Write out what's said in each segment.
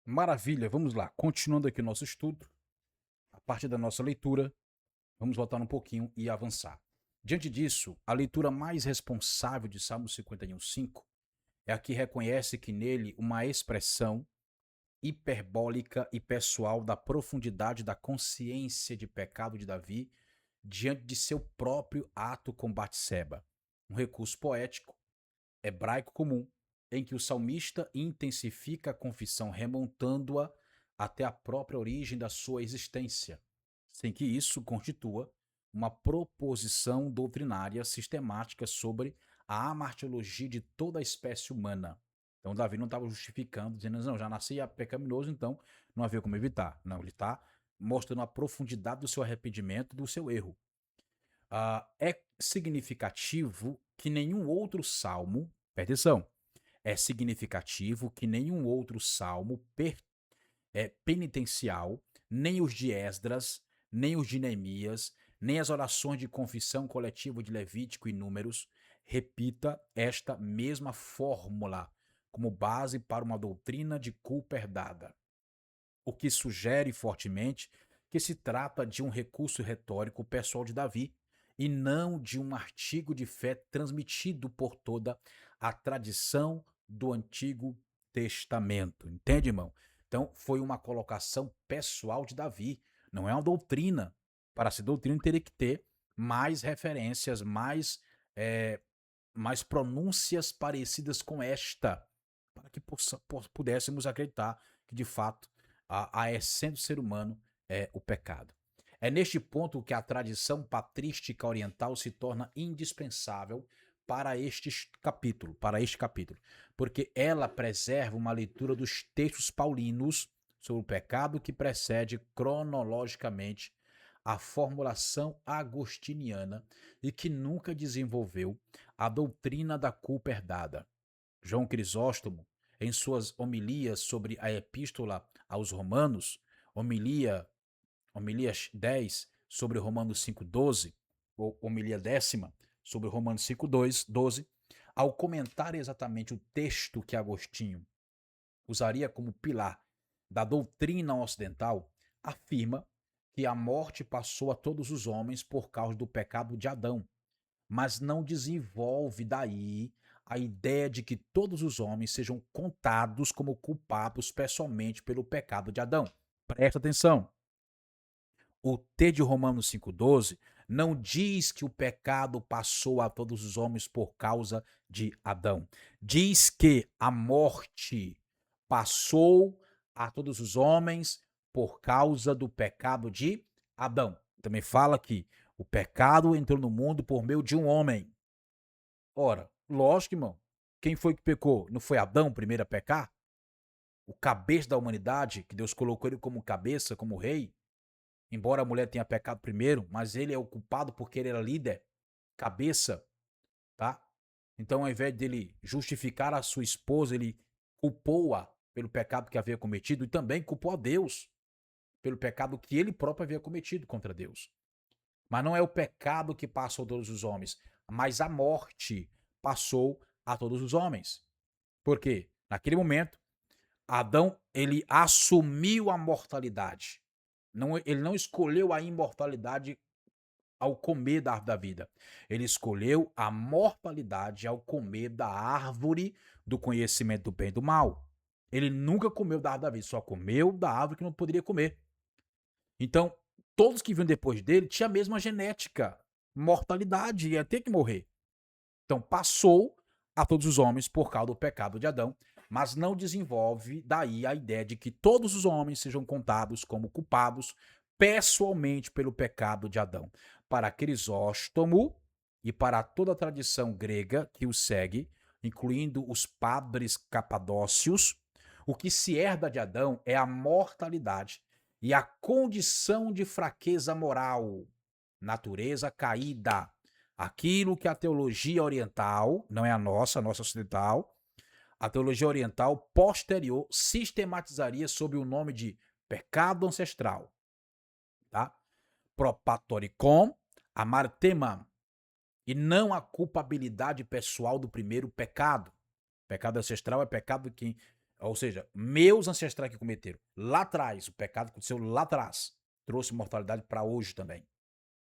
Maravilha, vamos lá. Continuando aqui o nosso estudo, a partir da nossa leitura, vamos voltar um pouquinho e avançar. Diante disso, a leitura mais responsável de Salmo 51:5 é a que reconhece que nele uma expressão hiperbólica e pessoal da profundidade da consciência de pecado de Davi diante de seu próprio ato com Batseba, um recurso poético hebraico comum, em que o salmista intensifica a confissão, remontando-a até a própria origem da sua existência, sem que isso constitua uma proposição doutrinária sistemática sobre a amartiologia de toda a espécie humana. Então, Davi não estava justificando, dizendo, não, já nasci pecaminoso, então não havia como evitar. Não, ele está mostrando a profundidade do seu arrependimento, do seu erro. É significativo que nenhum outro salmo, presta atenção, é significativo que nenhum outro salmo penitencial, nem os de Esdras, nem os de Neemias, nem as orações de confissão coletiva de Levítico e Números, repita esta mesma fórmula como base para uma doutrina de culpa herdada, o que sugere fortemente que se trata de um recurso retórico pessoal de Davi e não de um artigo de fé transmitido por toda a tradição do Antigo Testamento. Entende, irmão? Então, foi uma colocação pessoal de Davi, não é uma doutrina. Para ser doutrina, teria que ter mais referências, é, mais pronúncias parecidas com esta, para que pudéssemos acreditar que, de fato, a essência do ser humano é o pecado. É neste ponto que a tradição patrística oriental se torna indispensável para este capítulo, porque ela preserva uma leitura dos textos paulinos sobre o pecado que precede cronologicamente a formulação agostiniana e que nunca desenvolveu a doutrina da culpa herdada. João Crisóstomo, em suas homilias sobre a Epístola aos Romanos, homilia 10 sobre Romanos 5:12, ou homilia 10ª sobre Romanos 5:12, ao comentar exatamente o texto que Agostinho usaria como pilar da doutrina ocidental, afirma que a morte passou a todos os homens por causa do pecado de Adão, mas não desenvolve daí a ideia de que todos os homens sejam contados como culpados pessoalmente pelo pecado de Adão. Presta atenção. O T de Romanos 5:12 não diz que o pecado passou a todos os homens por causa de Adão. Diz que a morte passou a todos os homens por causa do pecado de Adão. Também fala que o pecado entrou no mundo por meio de um homem. Ora, lógico, irmão. Quem foi que pecou? Não foi Adão o primeiro a pecar? O cabeça da humanidade, que Deus colocou ele como cabeça, como rei, embora a mulher tenha pecado primeiro, mas ele é o culpado porque ele era líder, cabeça, tá? Então, ao invés dele justificar a sua esposa, ele culpou-a pelo pecado que havia cometido e também culpou a Deus pelo pecado que ele próprio havia cometido contra Deus. Mas não é o pecado que passou a todos os homens, mas a morte passou a todos os homens. Por quê? Naquele momento, Adão, ele assumiu a mortalidade. Não, ele não escolheu a imortalidade ao comer da árvore da vida. Ele escolheu a mortalidade ao comer da árvore do conhecimento do bem e do mal. Ele nunca comeu da árvore da vida, só comeu da árvore que não poderia comer. Então, todos que vinham depois dele tinham a mesma genética, mortalidade, ia ter que morrer. Então, passou a todos os homens por causa do pecado de Adão, mas não desenvolve daí a ideia de que todos os homens sejam contados como culpados pessoalmente pelo pecado de Adão. Para Crisóstomo e para toda a tradição grega que o segue, incluindo os padres capadócios, o que se herda de Adão é a mortalidade e a condição de fraqueza moral, natureza caída. Aquilo que a teologia oriental, não é a nossa ocidental, a teologia oriental posterior sistematizaria sob o nome de pecado ancestral, tá? Propatoricon amartemam, e não a culpabilidade pessoal do primeiro pecado. Pecado ancestral é pecado que ou seja, meus ancestrais que cometeram lá atrás, o pecado que aconteceu lá atrás, trouxe mortalidade para hoje também.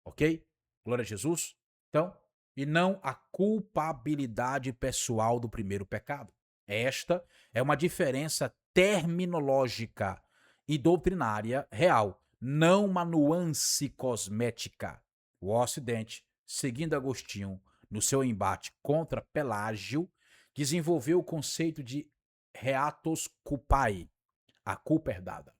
Ok? Glória a Jesus. Então, e não a culpabilidade pessoal do primeiro pecado. Esta é uma diferença terminológica e doutrinária real, não uma nuance cosmética. O Ocidente, seguindo Agostinho no seu embate contra Pelágio, desenvolveu o conceito de reatos culpae, a culpa herdada,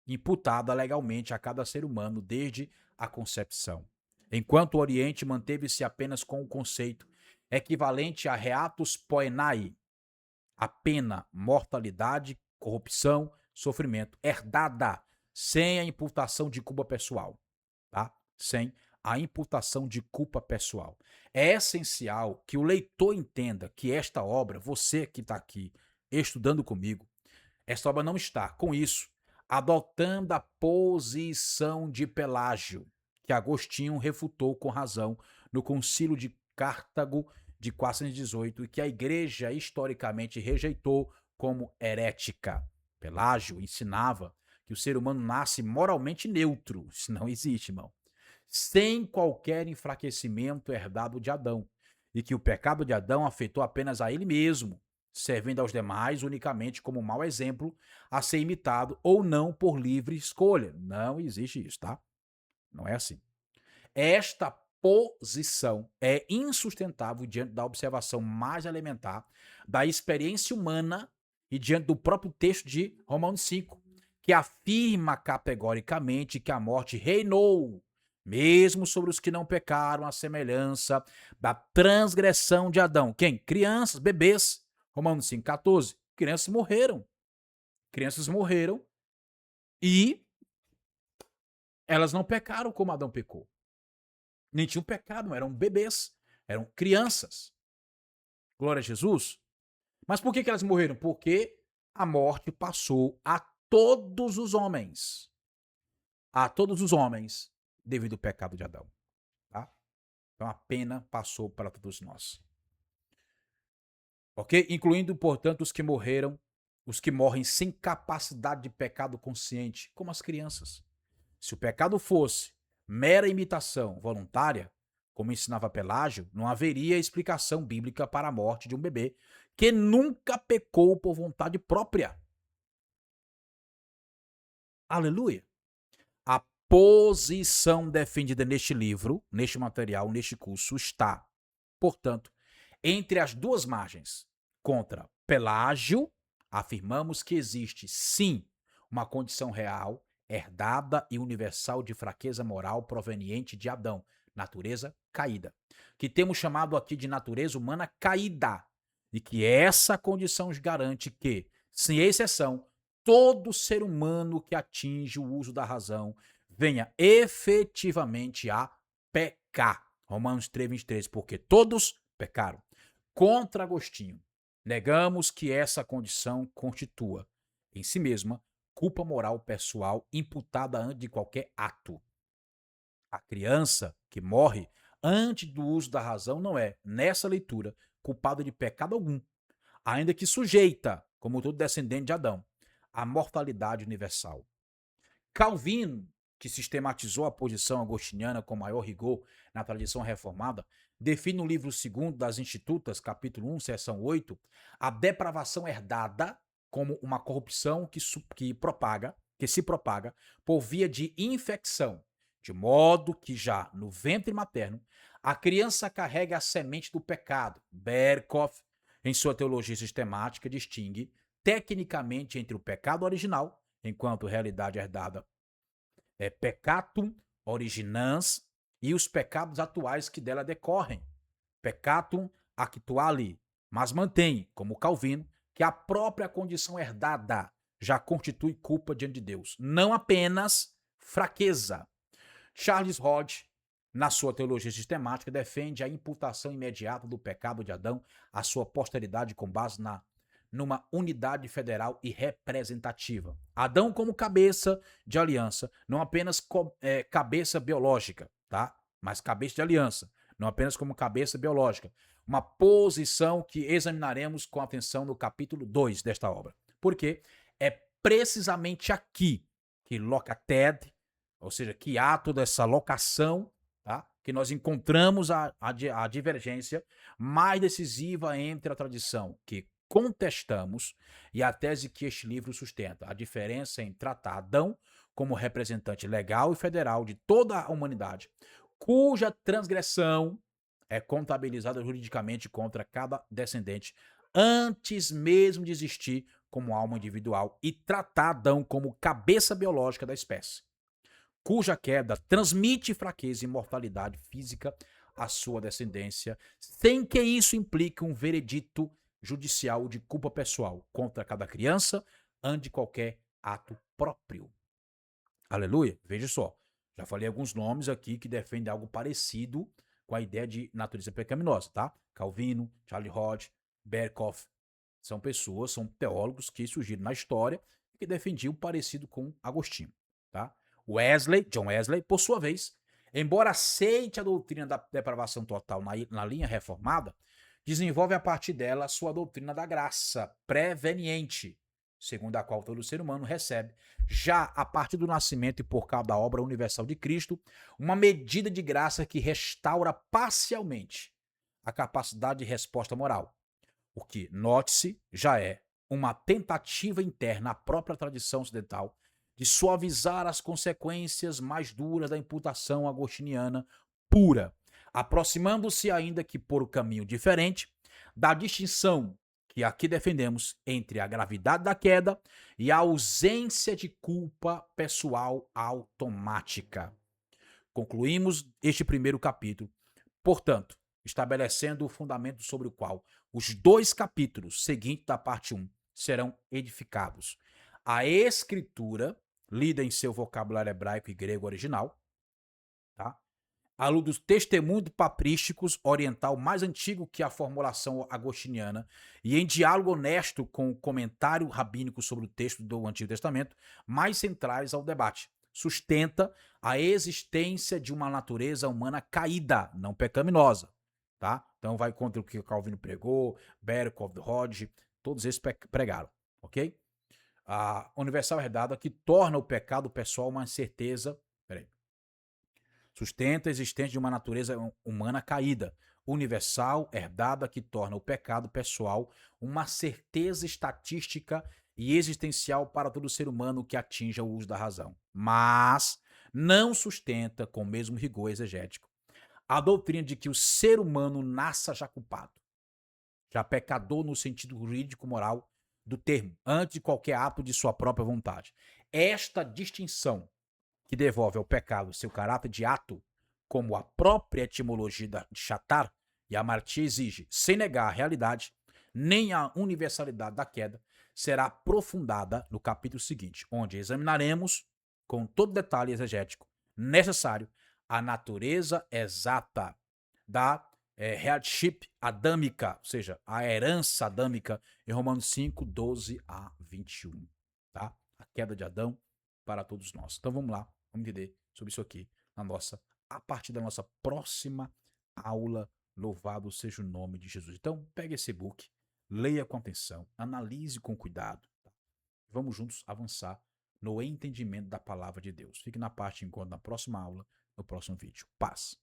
imputada legalmente a cada ser humano desde a concepção. Enquanto o Oriente manteve-se apenas com o conceito equivalente a reatus poenai, a pena, mortalidade, corrupção, sofrimento, herdada, sem a imputação de culpa pessoal, tá? Sem a imputação de culpa pessoal. É essencial que o leitor entenda que esta obra, você que está aqui estudando comigo, esta obra não está, com isso, adotando a posição de Pelágio, que Agostinho refutou com razão no Concílio de Cartago de 418 e que a Igreja historicamente rejeitou como herética. Pelágio ensinava que o ser humano nasce moralmente neutro, isso não existe, irmão, sem qualquer enfraquecimento herdado de Adão, e que o pecado de Adão afetou apenas a ele mesmo, servindo aos demais unicamente como mau exemplo a ser imitado ou não por livre escolha. Não existe isso, tá? Não é assim. Esta posição é insustentável diante da observação mais elementar da experiência humana e diante do próprio texto de Romanos 5, que afirma categoricamente que a morte reinou, mesmo sobre os que não pecaram, a semelhança da transgressão de Adão. Quem? Crianças, bebês. Romanos 5,14. Crianças morreram. Crianças morreram e elas não pecaram como Adão pecou. Nem tinham pecado, eram bebês, eram crianças. Glória a Jesus. Mas por que elas morreram? Porque a morte passou a todos os homens. A todos os homens, devido ao pecado de Adão. Tá? Então a pena passou para todos nós. Ok? Incluindo, portanto, os que morreram, os que morrem sem capacidade de pecado consciente, como as crianças. Se o pecado fosse mera imitação voluntária, como ensinava Pelágio, não haveria explicação bíblica para a morte de um bebê que nunca pecou por vontade própria. Aleluia! A posição defendida neste livro, neste material, neste curso, está, portanto, entre as duas margens. Contra Pelágio, afirmamos que existe, sim, uma condição real, herdada e universal de fraqueza moral proveniente de Adão, natureza caída, que temos chamado aqui de natureza humana caída, e que essa condição garante que, sem exceção, todo ser humano que atinge o uso da razão venha efetivamente a pecar. Romanos 3,23, porque todos pecaram. Contra Agostinho, negamos que essa condição constitua, em si mesma, culpa moral pessoal imputada antes de qualquer ato. A criança que morre antes do uso da razão não é, nessa leitura, culpada de pecado algum, ainda que sujeita, como todo descendente de Adão, à mortalidade universal. Calvino, que sistematizou a posição agostiniana com maior rigor na tradição reformada, define no livro 2 das Institutas, capítulo 1, seção 8, a depravação herdada como uma corrupção que se propaga por via de infecção, de modo que já no ventre materno a criança carrega a semente do pecado. Berkhoff, em sua teologia sistemática, distingue tecnicamente entre o pecado original, enquanto realidade herdada é peccatum originans, e os pecados atuais que dela decorrem, peccatum actuali, mas mantém, como Calvino, que a própria condição herdada já constitui culpa diante de Deus, não apenas fraqueza. Charles Hodge, na sua teologia sistemática, defende a imputação imediata do pecado de Adão à sua posteridade com base numa unidade federal e representativa. Adão como cabeça de aliança, não apenas cabeça biológica, tá? Mas cabeça de aliança, não apenas como cabeça biológica. Uma posição que examinaremos com atenção no capítulo 2 desta obra. Porque é precisamente aqui que located, ou seja, que há toda essa locação, tá? Que nós encontramos a divergência mais decisiva entre a tradição que contestamos e a tese que este livro sustenta. A diferença em tratar Adão como representante legal e federal de toda a humanidade, cuja transgressão é contabilizada juridicamente contra cada descendente antes mesmo de existir como alma individual e tratar Adão como cabeça biológica da espécie, cuja queda transmite fraqueza e mortalidade física à sua descendência, sem que isso implique um veredito judicial de culpa pessoal contra cada criança ante qualquer ato próprio. Aleluia. Veja só, já falei alguns nomes aqui que defendem algo parecido com a ideia de natureza pecaminosa, tá? Calvino, Charlie Hodge, Berkhoff. São pessoas, são teólogos que surgiram na história e que defendiam parecido com Agostinho, tá? Wesley, John Wesley, por sua vez, embora aceite a doutrina da depravação total na linha reformada, desenvolve a partir dela a sua doutrina da graça preveniente, segundo a qual todo ser humano recebe, já a partir do nascimento e por causa da obra universal de Cristo, uma medida de graça que restaura parcialmente a capacidade de resposta moral. O que, note-se, já é uma tentativa interna à própria tradição ocidental de suavizar as consequências mais duras da imputação agostiniana pura, aproximando-se ainda que por um caminho diferente da distinção que aqui defendemos entre a gravidade da queda e a ausência de culpa pessoal automática. Concluímos este primeiro capítulo, portanto, estabelecendo o fundamento sobre o qual os dois capítulos seguintes da parte 1 serão edificados. A escritura, lida em seu vocabulário hebraico e grego original, tá? À luz dos testemunhos patrísticos oriental mais antigo que a formulação agostiniana e em diálogo honesto com o comentário rabínico sobre o texto do Antigo Testamento, mais centrais ao debate. Sustenta a existência de uma natureza humana caída, não pecaminosa, tá? Então vai contra o que Calvino pregou, Berkhoff, Hodge, todos esses pregaram, ok? A universal herdada que torna o pecado pessoal uma certeza, sustenta a existência de uma natureza humana caída, universal, herdada, que torna o pecado pessoal uma certeza estatística e existencial para todo ser humano que atinja o uso da razão. Mas não sustenta, com o mesmo rigor exegético, a doutrina de que o ser humano nasça já culpado, já pecador no sentido jurídico-moral do termo, antes de qualquer ato de sua própria vontade. Esta distinção que devolve ao pecado seu caráter de ato, como a própria etimologia de chatar e amartia exige, sem negar a realidade, nem a universalidade da queda, será aprofundada no capítulo seguinte, onde examinaremos, com todo detalhe exegético necessário, a natureza exata da headship adâmica, ou seja, a herança adâmica, em Romanos 5, 12 a 21. Tá? A queda de Adão para todos nós. Então vamos lá, vamos entender sobre isso aqui a partir da nossa próxima aula. Louvado seja o nome de Jesus. Então, pegue esse e-book, leia com atenção, analise com cuidado. Tá? Vamos juntos avançar no entendimento da palavra de Deus. Fique na parte enquanto na próxima aula, no próximo vídeo. Paz.